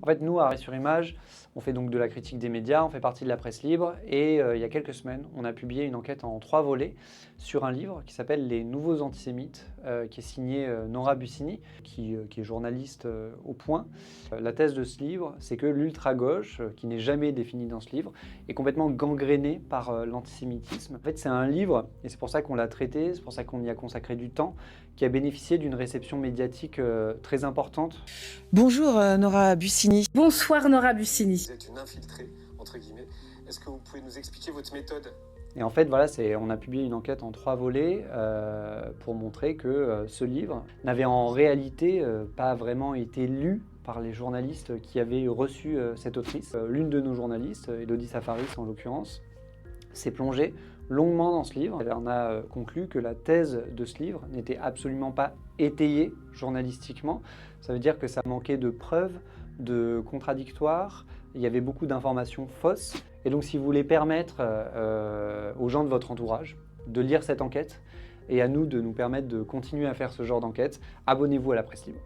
En fait, nous, à Arrêt sur Image, on fait donc de la critique des médias, on fait partie de la presse libre et il y a quelques semaines, on a publié une enquête en 3 volets sur un livre qui s'appelle Les Nouveaux Antisémites, qui est signé Nora Bussini, qui est journaliste au Point. La thèse de ce livre, c'est que l'ultra-gauche, qui n'est jamais définie dans ce livre, est complètement gangrénée par l'antisémitisme. En fait, c'est un livre, et c'est pour ça qu'on l'a traité, c'est pour ça qu'on y a consacré du temps, qui a bénéficié d'une réception médiatique très importante. Bonjour Nora Bussini. Bonsoir Nora Bussini. Vous êtes une infiltrée, entre guillemets. Est-ce que vous pouvez nous expliquer votre méthode ? Et en fait, voilà, on a publié une enquête en 3 volets pour montrer que ce livre n'avait en réalité pas vraiment été lu par les journalistes qui avaient reçu cette autrice. L'une de nos journalistes, Elodie Safaris en l'occurrence, s'est plongée longuement dans ce livre. Elle en a conclu que la thèse de ce livre n'était absolument pas étayée journalistiquement. Ça veut dire que ça manquait de preuves, de contradictoires, il y avait beaucoup d'informations fausses. Et donc si vous voulez permettre aux gens de votre entourage de lire cette enquête et à nous de nous permettre de continuer à faire ce genre d'enquête, abonnez-vous à la Presse Libre.